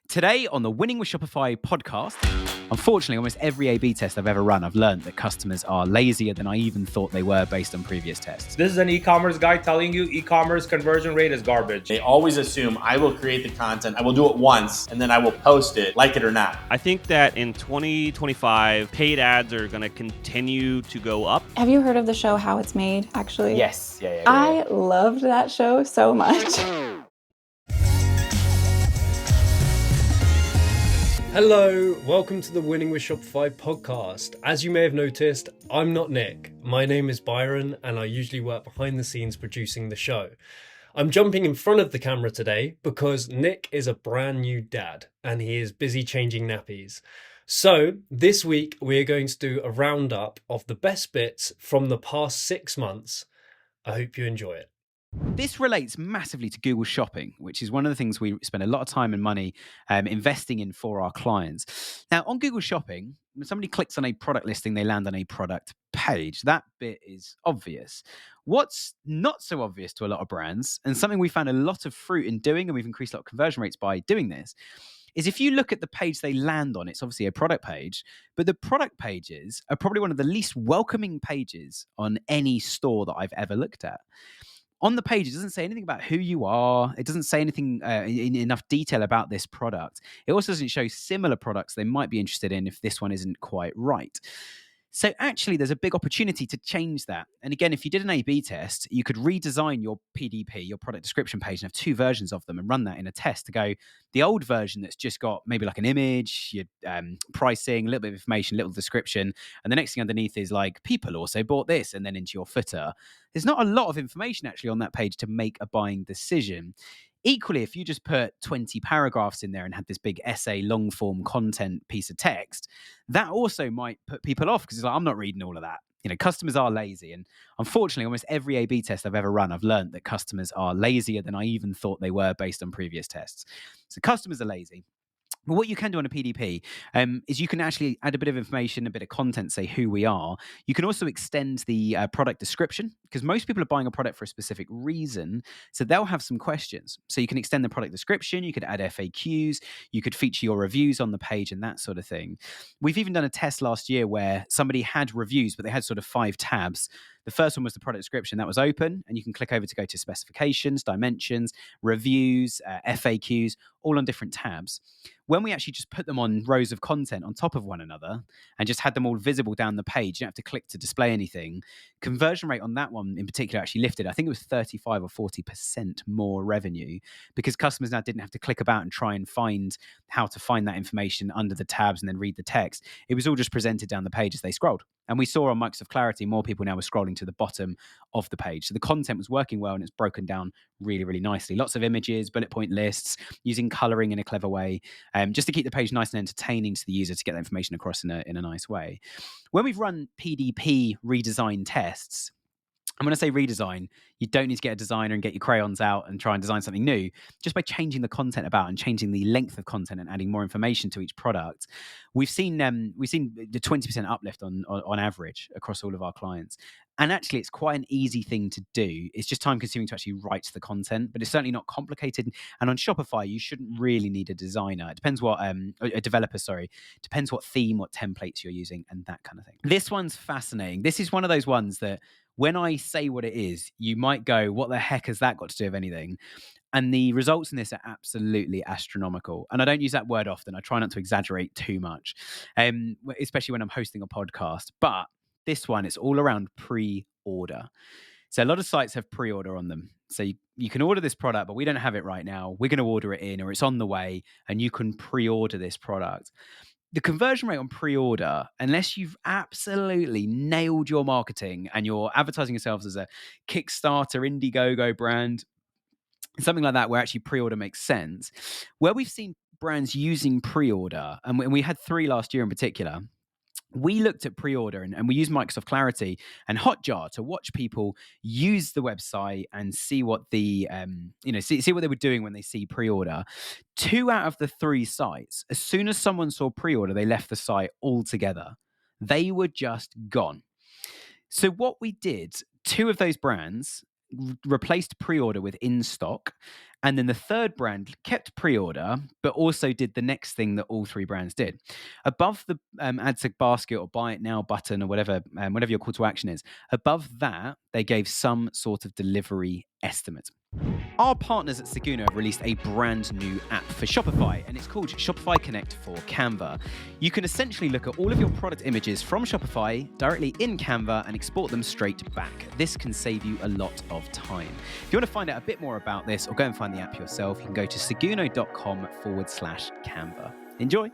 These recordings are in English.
Today on the Winning with Shopify podcast, unfortunately, almost every A/B test I've ever run, I've learned that customers are lazier than I even thought they were based on previous tests. This is an e-commerce guy telling you e-commerce conversion rate is garbage. They always assume I will create the content, I will do it once, and then I will post it, like it or not. I think that in 2025, paid ads are going to continue to go up. Have you heard of the show How It's Made, actually? Yes. Yeah. I loved that show so much. Hello, welcome to the Winning with Shopify podcast. As you may have noticed, I'm not Nick. My name is Byron, and I usually work behind the scenes producing the show. I'm jumping in front of the camera today because Nick is a brand new dad, and he is busy changing nappies. So this week, we're going to do a roundup of the best bits from the past 6 months. I hope you enjoy it. This relates massively to Google Shopping, which is one of the things we spend a lot of time and money investing in for our clients. Now, on Google Shopping, when somebody clicks on a product listing, they land on a product page. That bit is obvious. What's not so obvious to a lot of brands, and something we found a lot of fruit in doing, and we've increased a lot of conversion rates by doing this, is if you look at the page they land on, it's obviously a product page, but the product pages are probably one of the least welcoming pages on any store that I've ever looked at. On the page, it doesn't say anything about who you are. It doesn't say anything in enough detail about this product. It also doesn't show similar products they might be interested in if this one isn't quite right. So actually, there's a big opportunity to change that. And again, if you did an A/B test, you could redesign your PDP, your product description page, and have two versions of them and run that in a test to go, the old version that's just got maybe like an image, your pricing, a little bit of information, little description. And the next thing underneath is like, people also bought this, and then into your footer. There's not a lot of information actually on that page to make a buying decision. Equally, if you just put 20 paragraphs in there and had this big essay, long form content piece of text, that also might put people off because it's like, I'm not reading all of that. You know, customers are lazy. And unfortunately, almost every A/B test I've ever run, I've learned that customers are lazier than I even thought they were based on previous tests. So customers are lazy. But what you can do on a PDP is you can actually add a bit of information, a bit of content, say who we are. You can also extend the product description because most people are buying a product for a specific reason. So they'll have some questions. So you can extend the product description. You could add FAQs. You could feature your reviews on the page and that sort of thing. We've even done a test last year where somebody had reviews, but they had sort of 5 tabs. The first one was the product description. That was open, and you can click over to go to specifications, dimensions, reviews, FAQs, all on different tabs. When we actually just put them on rows of content on top of one another and just had them all visible down the page, you don't have to click to display anything, conversion rate on that one in particular actually lifted. I think it was 35 or 40% more revenue because customers now didn't have to click about and try and find how to find that information under the tabs and then read the text. It was all just presented down the page as they scrolled. And we saw on Microsoft Clarity, more people now were scrolling to the bottom of the page. So the content was working well and it's broken down really, really nicely. Lots of images, bullet point lists, using coloring in a clever way, just to keep the page nice and entertaining to the user to get that information across in a nice way. When we've run PDP redesign tests, I'm going to say redesign. You don't need to get a designer and get your crayons out and try and design something new. Just by changing the content about and changing the length of content and adding more information to each product, we've seen the 20% uplift on average across all of our clients. And actually, it's quite an easy thing to do. It's just time consuming to actually write the content, but it's certainly not complicated. And on Shopify, you shouldn't really need a designer. It depends what a developer, depends what theme, what templates you're using, and that kind of thing. This one's fascinating. This is one of those ones that when I say what it is, you might go, what the heck has that got to do with anything? And the results in this are absolutely astronomical. And I don't use that word often. I try not to exaggerate too much, especially when I'm hosting a podcast. But this one, it's all around pre-order. So a lot of sites have pre-order on them. So you can order this product, but we don't have it right now. We're going to order it in, or it's on the way, and you can pre-order this product. The conversion rate on pre-order, unless you've absolutely nailed your marketing and you're advertising yourselves as a Kickstarter, Indiegogo brand, something like that, where actually pre-order makes sense, where we've seen brands using pre-order, and we had 3 last year in particular, we looked at pre-order and we used Microsoft Clarity and Hotjar to watch people use the website and see what see what they were doing when they see pre-order. 2 out of the 3 sites, as soon as someone saw pre-order, they left the site altogether. They were just gone. So what we did, 2 of those brands replaced pre-order with in-stock, And then the third brand kept pre-order, but also did the next thing that all three brands did. Above the add to basket or buy it now button or whatever your call to action is, above that, they gave some sort of delivery estimate. Our partners at Seguno have released a brand new app for Shopify, and it's called Shopify Connect for Canva. You can essentially look at all of your product images from Shopify directly in Canva and export them straight back. This can save you a lot of time. If you want to find out a bit more about this or go and find the app yourself, you can go to seguno.com/Canva. Enjoy.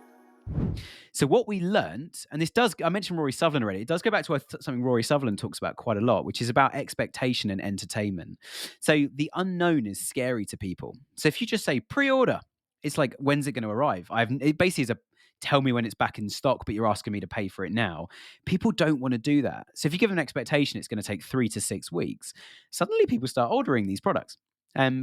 So what we learned, and I mentioned Rory Sutherland already, it does go back to something Rory Sutherland talks about quite a lot, which is about expectation and entertainment. So the unknown is scary to people. So if you just say pre-order, it's like, when's it going to arrive? It basically is a tell me when it's back in stock, but you're asking me to pay for it now. People don't want to do that. So if you give them an expectation, it's going to take 3 to 6 weeks. Suddenly people start ordering these products.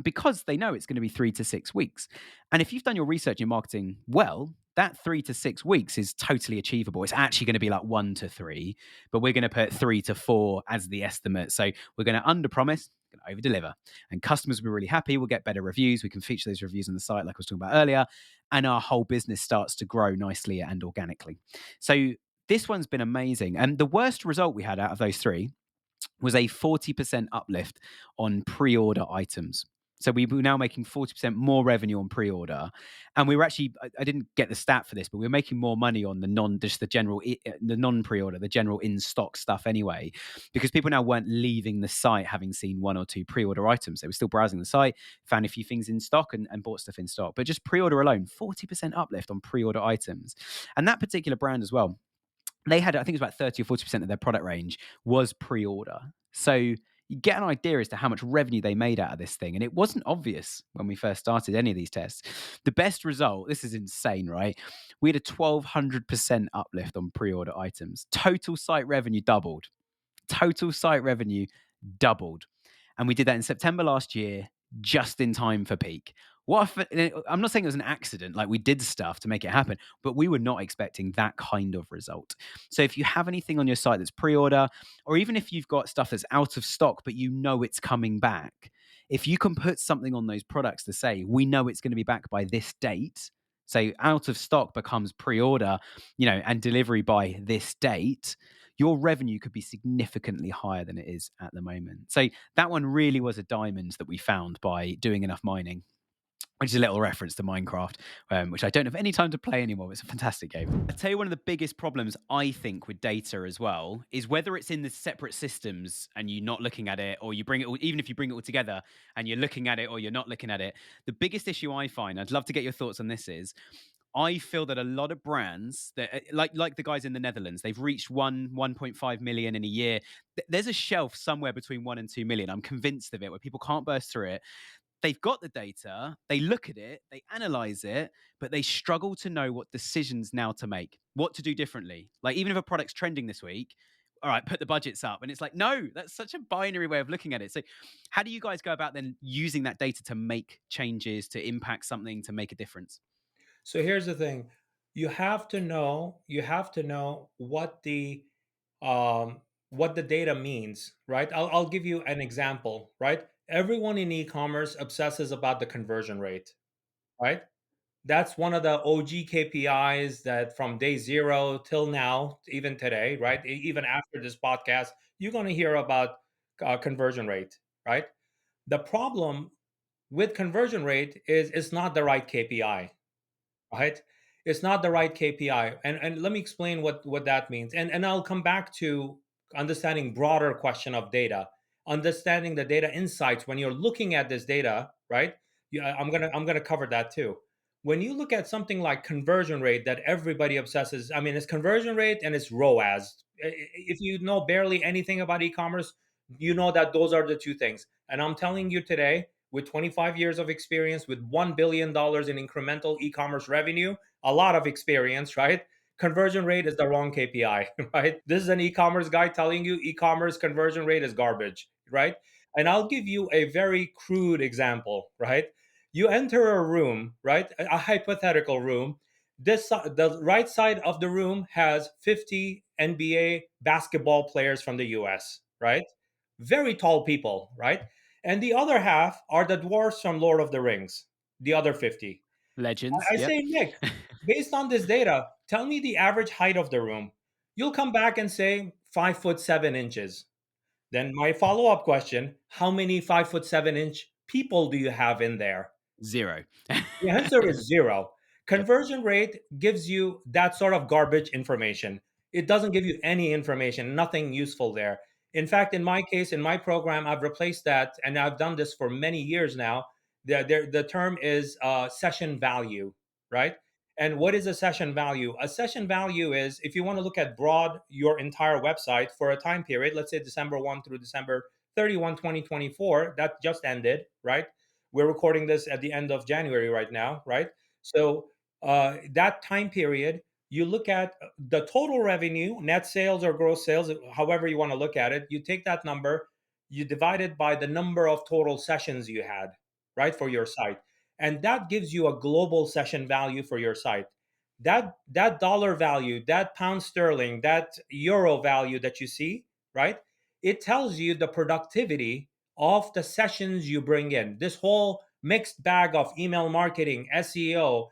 Because they know it's going to be 3 to 6 weeks. And if you've done your research in marketing well, that 3 to 6 weeks is totally achievable. It's actually going to be like 1 to 3, but we're going to put 3 to 4 as the estimate. So we're going to under promise, going to over deliver, and customers will be really happy. We'll get better reviews. We can feature those reviews on the site, like I was talking about earlier, and our whole business starts to grow nicely and organically. So this one's been amazing. And the worst result we had out of those three was a 40% uplift on pre-order items. So we were now making 40% more revenue on pre-order. And we were actually, I didn't get the stat for this, but we were making more money on the non-pre-order, the general in-stock stuff anyway, because people now weren't leaving the site having seen 1 or 2 pre-order items. They were still browsing the site, found a few things in stock and bought stuff in stock. But just pre-order alone, 40% uplift on pre-order items. And that particular brand as well, they had, I think it was about 30 or 40% of their product range was pre-order. So you get an idea as to how much revenue they made out of this thing. And it wasn't obvious when we first started any of these tests. The best result, this is insane, right? We had a 1,200% uplift on pre-order items. Total site revenue doubled. And we did that in September last year, just in time for peak. I'm not saying it was an accident, like we did stuff to make it happen, but we were not expecting that kind of result. So if you have anything on your site that's pre-order, or even if you've got stuff that's out of stock, but you know it's coming back, if you can put something on those products to say, we know it's going to be back by this date, so out of stock becomes pre-order, and delivery by this date, your revenue could be significantly higher than it is at the moment. So that one really was a diamond that we found by doing enough mining, which is a little reference to Minecraft, which I don't have any time to play anymore. It's a fantastic game. I'll tell you one of the biggest problems I think with data as well is whether it's in the separate systems and you're not looking at it, or you bring it, even if you bring it all together and you're looking at it or you're not looking at it. The biggest issue I find, I'd love to get your thoughts on this, is I feel that a lot of brands that like the guys in the Netherlands, they've reached 1.5 million in a year. There's a shelf somewhere between 1 and 2 million. I'm convinced of it, where people can't burst through it. They've got the data, they look at it, they analyze it, but they struggle to know what decisions now to make, what to do differently. Like, even if a product's trending this week, all right, put the budgets up. And it's like, no, that's such a binary way of looking at it. So how do you guys go about then using that data to make changes, to impact something, to make a difference? So here's the thing. You have to know um what the data means, right? I'll give you an example, right? Everyone in e-commerce obsesses about the conversion rate, right? That's one of the OG KPIs that from day zero till now, even today, right? Even after this podcast, you're going to hear about conversion rate, right? The problem with conversion rate is it's not the right KPI, right? It's not the right KPI. And let me explain what that means. And I'll come back to understanding broader question of data, understanding the data insights when you're looking at this data, right? I'm gonna cover that too. When you look at something like conversion rate that everybody obsesses, I mean, it's conversion rate and it's ROAS. If you know barely anything about e-commerce, you know that those are the two things. And I'm telling you today, with 25 years of experience, with $1 billion in incremental e-commerce revenue, a lot of experience, right? Conversion rate is the wrong KPI, right? This is an e-commerce guy telling you e-commerce conversion rate is garbage, right? And I'll give you a very crude example, right? You enter a room, right? A hypothetical room. The right side of the room has 50 NBA basketball players from the US, right? Very tall people, right? And the other half are the dwarfs from Lord of the Rings, the other 50. Legends. I Yep. say, Nick, based on this data, tell me the average height of the room. You'll come back and say 5'7" Then my follow-up question, how many 5'7" people do you have in there? Zero. The answer is zero. Yep. Conversion rate gives you that sort of garbage information. It doesn't give you any information, nothing useful there. In fact, in my case, in my program, I've replaced that, and I've done this for many years now. The term is session value, right? And what is a session value? A session value is if you want to look at broad your entire website for a time period, let's say December 1 through December 31, 2024, that just ended, right? We're recording this at the end of January right now, right? So that time period, you look at the total revenue, net sales or gross sales, however you want to look at it. You take that number, you divide it by the number of total sessions you had, right, for your site, and that gives you a global session value for your site. That dollar value, that pound sterling, that euro value that you see, right? It tells you the productivity of the sessions you bring in. This whole mixed bag of email marketing, SEO,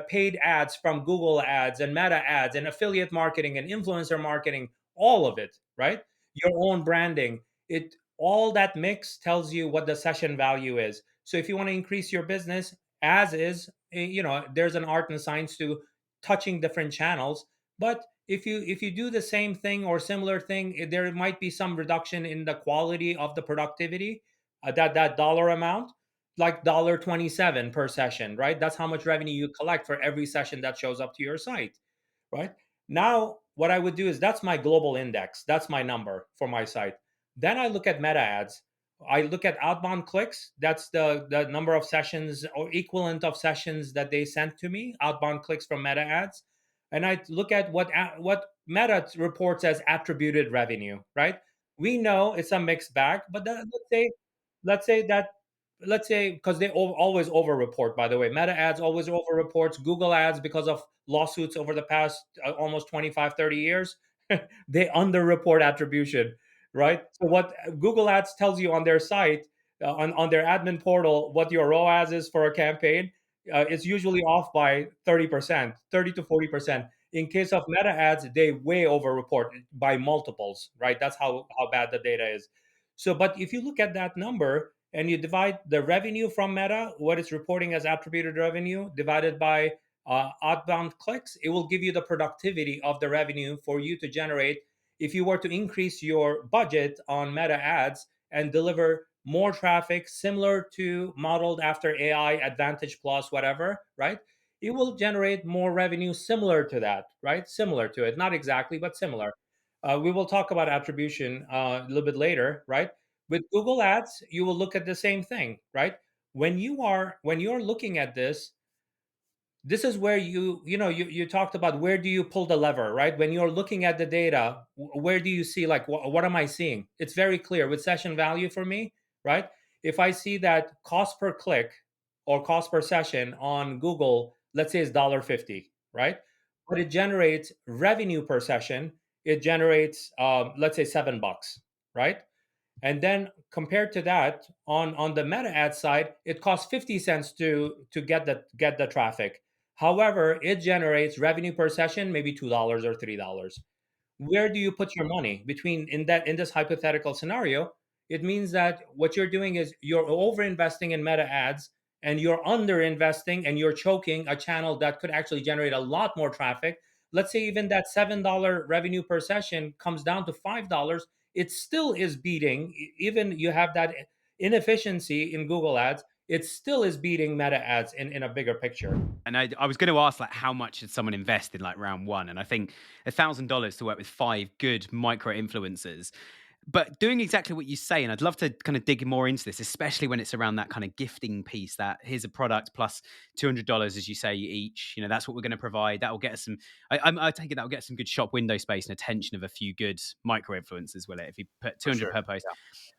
paid ads from Google ads and meta ads and affiliate marketing and influencer marketing, all of it, right? Your own branding. It all that mix tells you what the session value is. So if you want to increase your business as is, there's an art and science to touching different channels, but if you do the same thing or similar thing, there might be some reduction in the quality of the productivity, that dollar amount, like $1.27 per session, right? That's how much revenue you collect for every session that shows up to your site, right? Now, what I would do is that's my global index. That's my number for my site. Then I look at meta ads. I look at outbound clicks. That's the number of sessions or equivalent of sessions that they sent to me, outbound clicks from meta ads. And I look at what Meta reports as attributed revenue, right? We know it's a mixed bag, but let's say that let's say because they always over report, by the way. Meta ads always over reports. Google ads, because of lawsuits over the past almost 25, 30 years, they underreport attribution, right? So what Google ads tells you on their site, on their admin portal, what your ROAS is for a campaign, it's usually off by 30%, 30 to 40%. In case of meta ads, they way over report by multiples, right? That's how bad the data is. So, but if you look at that number and you divide the revenue from Meta, what it's reporting as attributed revenue, divided by outbound clicks, it will give you the productivity of the revenue for you to generate if you were to increase your budget on Meta ads and deliver more traffic similar to modeled after AI, Advantage Plus, whatever, right? It will generate more revenue similar to that, right? Similar to it, not exactly, but similar. We will talk about attribution a little bit later, right? With Google Ads, you will look at the same thing, right? When you're looking at this is where you talked about where do you pull the lever, right? When you're looking at the data, where do you see, like, what am I seeing? It's very clear with session value for me, right? If I see that cost per click or cost per session on Google, let's say, is $1.50, right? But it generates revenue per session, it generates let's say $7, right? And then compared to that, on the meta ad side, it costs 50 cents to get the traffic. However, it generates revenue per session, maybe $2 or $3. Where do you put your money between in this hypothetical scenario? It means that what you're doing is you're over investing in meta ads and you're under investing and you're choking a channel that could actually generate a lot more traffic. Let's say even that $7 revenue per session comes down to $5. It still is beating, even you have that inefficiency in Google ads, it still is beating meta ads in a bigger picture. And I was going to ask, like, how much should someone invest in like round one? And I think $1,000 to work with 5 good micro influencers. But doing exactly what you say, and I'd love to kind of dig more into this, especially when it's around that kind of gifting piece. That here's a product plus $200, as you say, each. That's what we're going to provide. That will get us some. I take it that will get some good shop window space and attention of a few good micro influencers. Will it? If you put 200 per post,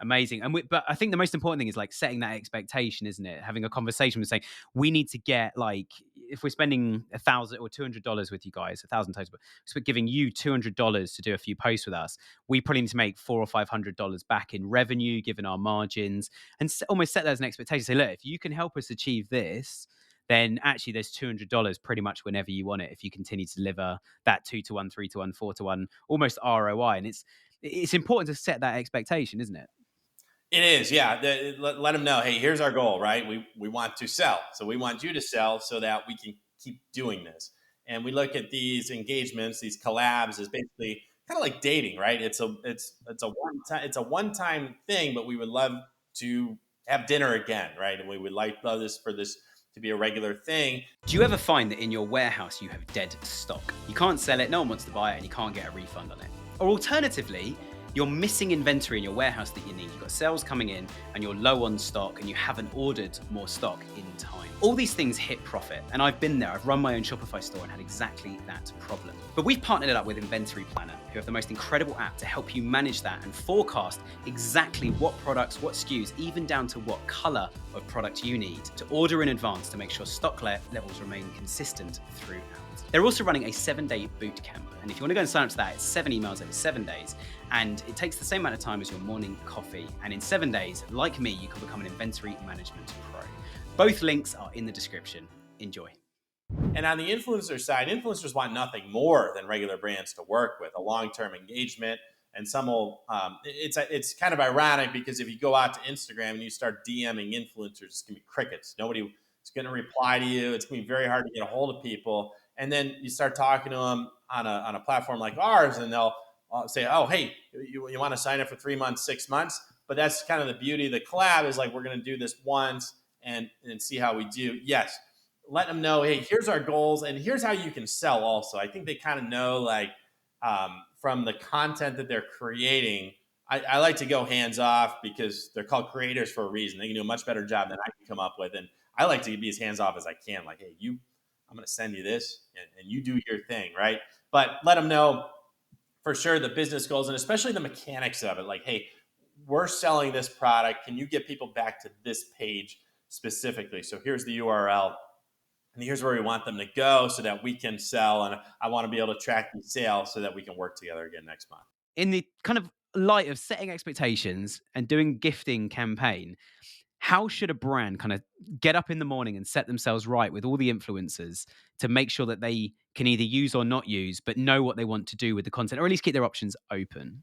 amazing. But I think the most important thing is like setting that expectation, isn't it? Having a conversation with saying we need to get like if we're spending $1,000 or $200 with you guys, 1,000 total, so we're giving you $200 to do a few posts with us, we probably need to make $400 or $500 back in revenue, given our margins, and almost set that as an expectation. Say, look, if you can help us achieve this, then actually there's $200 pretty much whenever you want it. If you continue to deliver that 2-to-1, 3-to-1, 4-to-1, almost ROI, and it's important to set that expectation, isn't it? It is, yeah. Let them know, hey, here's our goal, right? We want to sell. So we want you to sell so that we can keep doing this. And we look at these engagements, these collabs, as basically kind of like dating, right? It's a one-time thing, but we would love to have dinner again, right? And we would love this for this to be a regular thing. Do you ever find that in your warehouse you have dead stock? You can't sell it, no one wants to buy it, and you can't get a refund on it. Or alternatively, you're missing inventory in your warehouse that you need. You've got sales coming in and you're low on stock and you haven't ordered more stock in time. All these things hit profit, and I've been there. I've run my own Shopify store and had exactly that problem. But we've partnered it up with Inventory Planner, who have the most incredible app to help you manage that and forecast exactly what products, what SKUs, even down to what color of product you need to order in advance to make sure stock levels remain consistent throughout. They're also running a 7-day boot camp. And if you want to go and sign up to that, it's 7 emails over 7 days. And it takes the same amount of time as your morning coffee. And in 7 days, like me, you can become an inventory management pro. Both links are in the description. Enjoy. And on the influencer side, influencers want nothing more than regular brands to work with, a long-term engagement. And some will, it's kind of ironic because if you go out to Instagram and you start DMing influencers, it's going to be crickets. Nobody is going to reply to you. It's going to be very hard to get a hold of people. And then you start talking to them on a platform like ours, and they'll say, oh, hey, you want to sign up for 3 months, 6 months? But that's kind of the beauty of the collab is like, we're going to do this once and see how we do. Yes. Let them know, hey, here's our goals and here's how you can sell also. I think they kind of know, like, from the content that they're creating, I like to go hands off because they're called creators for a reason. They can do a much better job than I can come up with. And I like to be as hands off as I can. Like, hey, I'm going to send you this and you do your thing, right? But let them know for sure the business goals and especially the mechanics of it. Like, hey, we're selling this product. Can you get people back to this page specifically? So here's the URL. And here's where we want them to go so that we can sell. And I want to be able to track these sales so that we can work together again next month. In the kind of light of setting expectations and doing gifting campaign, how should a brand kind of get up in the morning and set themselves right with all the influencers to make sure that they can either use or not use, but know what they want to do with the content, or at least keep their options open?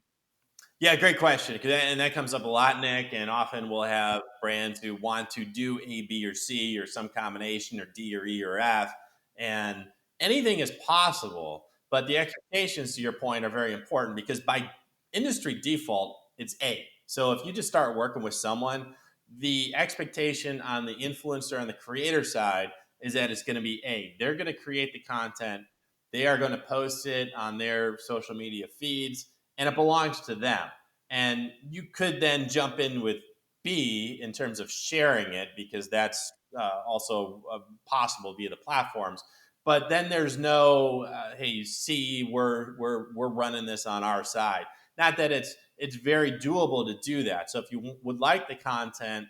Yeah, great question. And that comes up a lot, Nick. And often we'll have brands who want to do A, B, or C, or some combination, or D, or E, or F. And anything is possible. But the expectations, to your point, are very important because by industry default, it's A. So if you just start working with someone, the expectation on the influencer and the creator side is that it's going to be A. They're going to create the content. They are going to post it on their social media feeds, and it belongs to them. And you could then jump in with B in terms of sharing it because that's also possible via the platforms. But then there's no, hey, C, we're running this on our side. Not that it's very doable to do that. So if you would like the content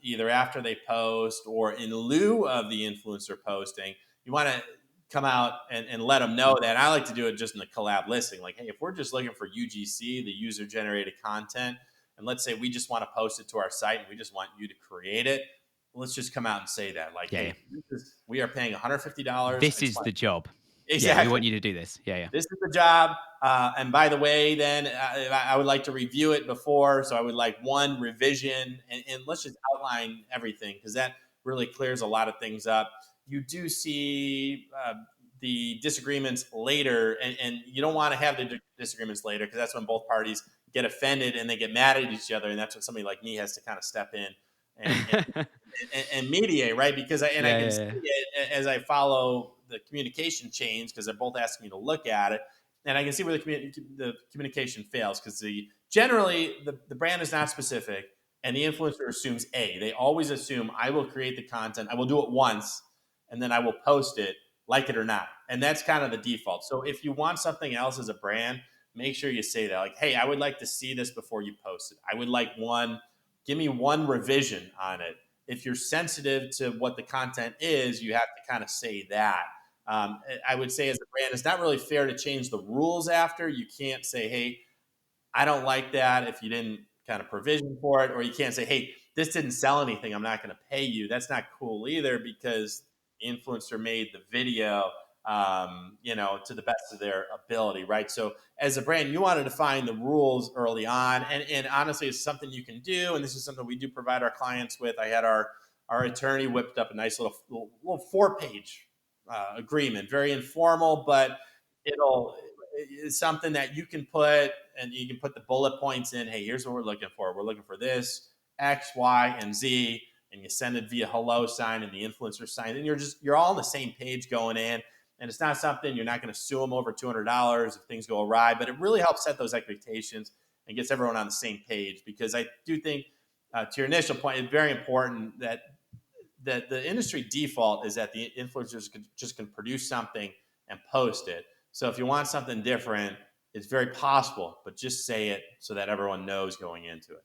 either after they post or in lieu of the influencer posting, you want to come out and let them know that. I like to do it just in the collab listing. Like, hey, if we're just looking for UGC, the user generated content, and let's say we just want to post it to our site and we just want you to create it, let's just come out and say that. Like, hey, we are paying $150. This is the job. Exactly. Yeah, we want you to do this. Yeah. This is the job. And by the way, then I would like to review it before. So I would like one revision and let's just outline everything because that really clears a lot of things up. You do see the disagreements later, and you don't want to have the disagreements later because that's when both parties get offended and they get mad at each other, and that's when somebody like me has to kind of step in and mediate, right? Because I can see it as I follow the communication chains because they're both asking me to look at it, and I can see where the communication fails because generally the brand is not specific, and the influencer assumes A. They always assume I will create the content, I will do it once, and then I will post it, like it or not. And that's kind of the default. So if you want something else as a brand, make sure you say that. Like, hey, I would like to see this before you post it. I would like give me one revision on it. if you're sensitive to what the content is, you have to kind of say that. I would say as a brand, it's not really fair to change the rules after. You can't say, hey, I don't like that if you didn't kind of provision for it, or you can't say, hey, this didn't sell anything, I'm not going to pay you. That's not cool either, because the influencer made the video, to the best of their ability, right? So as a brand, you want to define the rules early on, and honestly, it's something you can do, and this is something we do provide our clients with. I had our attorney whipped up a nice little 4-page agreement, very informal, but it'll it's something that you can put, and you can put the bullet points in. Hey, here's what we're looking for. We're looking for this X, Y, and Z, and you send it via hello sign and the influencer sign, and you're all on the same page going in. And it's not something, you're not going to sue them over $200 if things go awry, but it really helps set those expectations and gets everyone on the same page. Because I do think, to your initial point, it's very important that the industry default is that the influencers just can produce something and post it. So if you want something different, it's very possible, but just say it so that everyone knows going into it.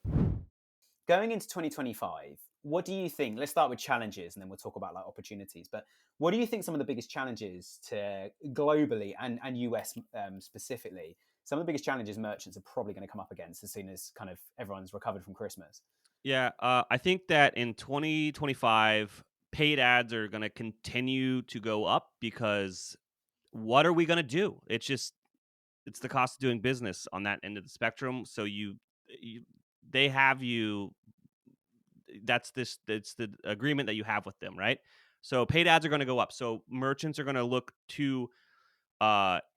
Going into 2025, what do you think? Let's start with challenges, and then we'll talk about like opportunities. But what do you think some of the biggest challenges to globally and US specifically? Some of the biggest challenges merchants are probably going to come up against as soon as kind of everyone's recovered from Christmas. Yeah, I think that in 2025, paid ads are going to continue to go up because what are we going to do? It's the cost of doing business on that end of the spectrum. So they have you. That's the agreement that you have with them, right? So paid ads are going to go up. So merchants are going to look to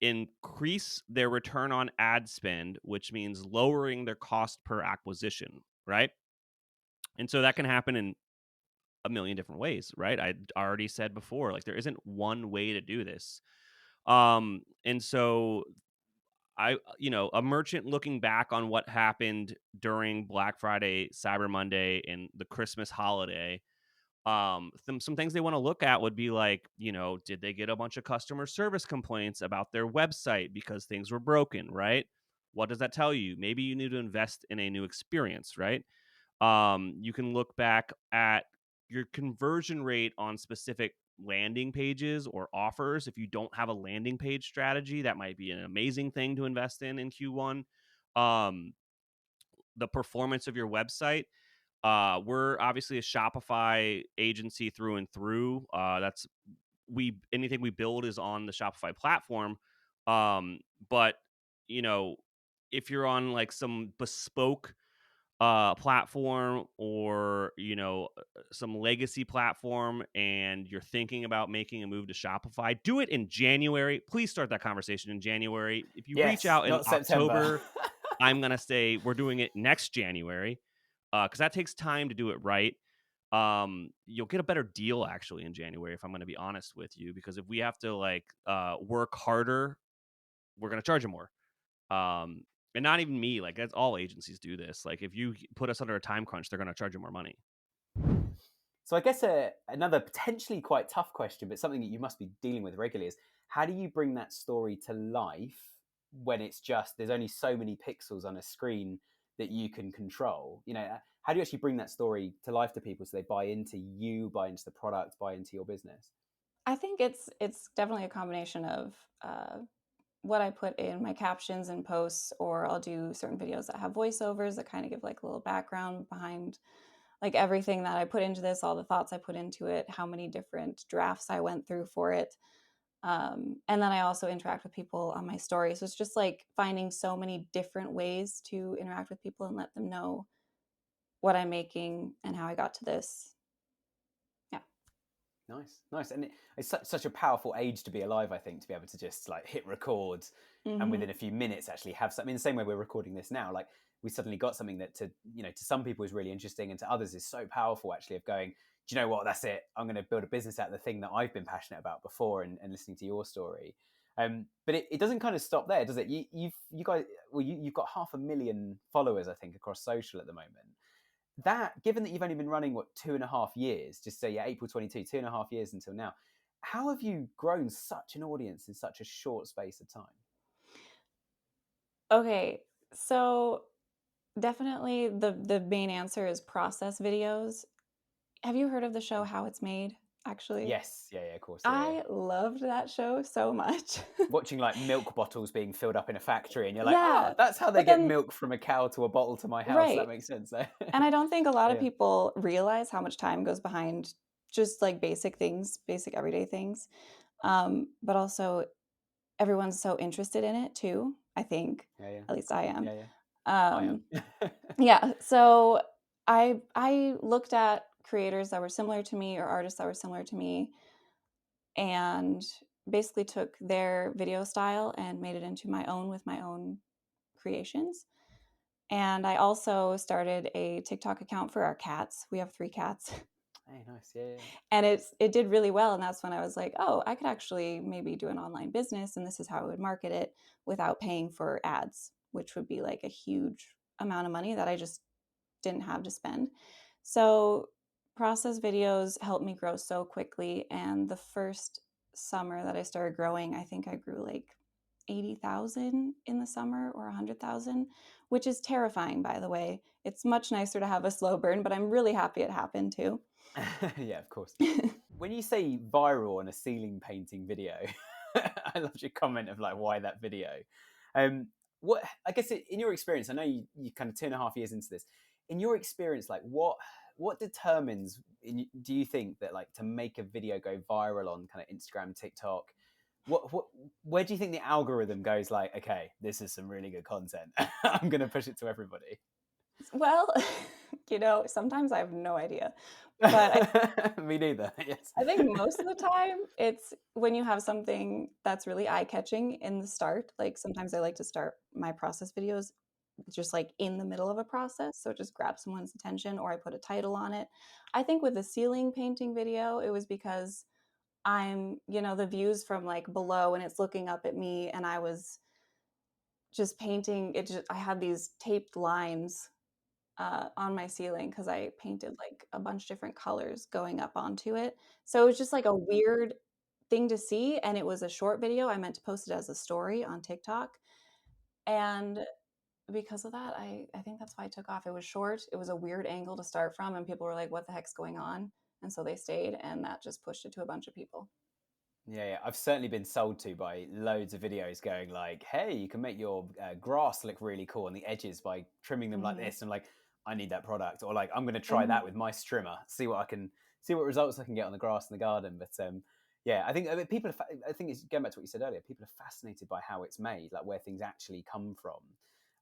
increase their return on ad spend, which means lowering their cost per acquisition, right? And so that can happen in a million different ways, right? I already said before, like there isn't one way to do this. And so a merchant looking back on what happened during Black Friday, Cyber Monday, and the Christmas holiday, some things they want to look at would be like, did they get a bunch of customer service complaints about their website because things were broken, right? What does that tell you? Maybe you need to invest in a new experience, right? You can look back at your conversion rate on specific landing pages or offers. If you don't have a landing page strategy, that might be an amazing thing to invest in Q1. The performance of your website. We're obviously a Shopify agency through and through. Anything we build is on the Shopify platform. But if you're on like some bespoke platform, or some legacy platform, and you're thinking about making a move to Shopify, do it in January. Please start that conversation in January. If you reach out in not September. October, I'm gonna say we're doing it next January, because that takes time to do it right. You'll get a better deal actually in January, if I'm going to be honest with you, because if we have to work harder, we're going to charge you more. And not even me, like that's all agencies do this. Like if you put us under a time crunch, they're going to charge you more money. So I guess another potentially quite tough question, but something that you must be dealing with regularly, is how do you bring that story to life when it's just there's only so many pixels on a screen that you can control? How do you actually bring that story to life to people so they buy into you, buy into the product, buy into your business? I think it's definitely a combination of what I put in my captions and posts, or I'll do certain videos that have voiceovers that kind of give like a little background behind like everything that I put into this, all the thoughts I put into it, how many different drafts I went through for it. And then I also interact with people on my story. So it's just like finding so many different ways to interact with people and let them know what I'm making and how I got to this. Nice. And it's such a powerful age to be alive, I think, to be able to just like hit record and within a few minutes actually have something. In the same way we're recording this now, like we suddenly got something that to some people is really interesting, and to others is so powerful actually, of going, do you know what, that's it, I'm going to build a business out of the thing that I've been passionate about before, and listening to your story. But it doesn't kind of stop there, does it? You guys, well, you've got 500,000 followers, I think, across social at the moment. That, given that you've only been running 2.5 years, just say April 22, 2.5 years until now, how have you grown such an audience in such a short space of time? Okay, so definitely the main answer is process videos. Have you heard of the show How It's Made, actually? Yes, yeah, of course. Yeah, I loved that show so much. watching like milk bottles being filled up in a factory, and you're like, Yeah, that's how they but get then milk from a cow to a bottle to my house. right. That makes sense. And I don't think a lot of Yeah. people realize how much time goes behind just like basic things, basic everyday things. But also everyone's so interested in it too, I think. Yeah. At least I am. Yeah. I am. Yeah. So I looked at creators that were similar to me or artists that were similar to me and basically took their video style and made it into my own with my own creations. And I also started a TikTok account for our cats. We have 3 cats. Hey, nice. Yeah. And it did really well. And that's when I was like, oh, I could actually maybe do an online business. And this is how I would market it without paying for ads, which would be like a huge amount of money that I just didn't have to spend. So process videos helped me grow so quickly. And the first summer that I started growing, I think I grew like 80,000 in the summer or 100,000, which is terrifying, by the way. It's much nicer to have a slow burn, but I'm really happy it happened too. Yeah, of course. When you say viral on a ceiling painting video, I loved your comment of like, why that video? What I guess in your experience, I know you kind of 2.5 years into this. In your experience, like what determines? Do you think that like to make a video go viral on kind of Instagram, TikTok? Where do you think the algorithm goes? Like, okay, this is some really good content. I'm going to push it to everybody. Well, sometimes I have no idea. But me neither. Yes. I think most of the time it's when you have something that's really eye-catching in the start. Like sometimes I like to start my process videos just like in the middle of a process, so it just grabs someone's attention, or I put a title on it. I think with the ceiling painting video, it was because I'm, the views from like below and it's looking up at me, and I was just painting it. I had these taped lines on my ceiling because I painted like a bunch of different colors going up onto it. So it was just like a weird thing to see. And it was a short video. I meant to post it as a story on TikTok. And because of that, I think that's why it took off. It was short. It was a weird angle to start from. And people were like, what the heck's going on? And so they stayed, and that just pushed it to a bunch of people. Yeah, I've certainly been sold to by loads of videos going like, hey, you can make your grass look really cool on the edges by trimming them like this. And like, I need that product, or like, I'm going to try that with my trimmer, see what results I can get on the grass in the garden. But yeah, I think people I think it's going back to what you said earlier. People are fascinated by how it's made, like where things actually come from.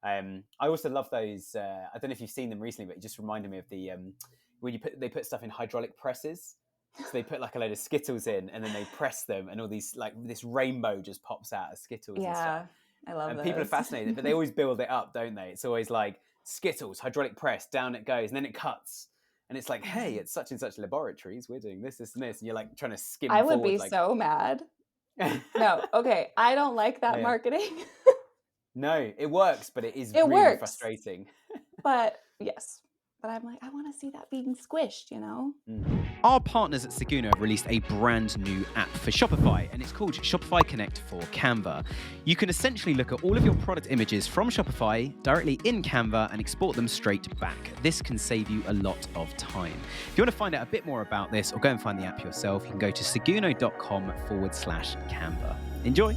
I also love those. I don't know if you've seen them recently, but it just reminded me of the when they put stuff in hydraulic presses. So they put like a load of Skittles in, and then they press them, and all these like this rainbow just pops out of Skittles. Yeah, and stuff. I love And those. people are fascinated, but they always build it up, don't they? It's always like Skittles, hydraulic press, down it goes, and then it cuts. And it's like, hey, it's such and such laboratories, we're doing this, and this. And you're like trying to skim I forward. would be so mad. No, okay. I don't like that marketing. No, it works, but it is really frustrating. But yes. But I'm like, I want to see that being squished, Our partners at Seguno have released a brand new app for Shopify, and it's called Shopify Connect for Canva. You can essentially look at all of your product images from Shopify directly in Canva and export them straight back. This can save you a lot of time. If you want to find out a bit more about this or go and find the app yourself, you can go to seguno.com/Canva. Enjoy.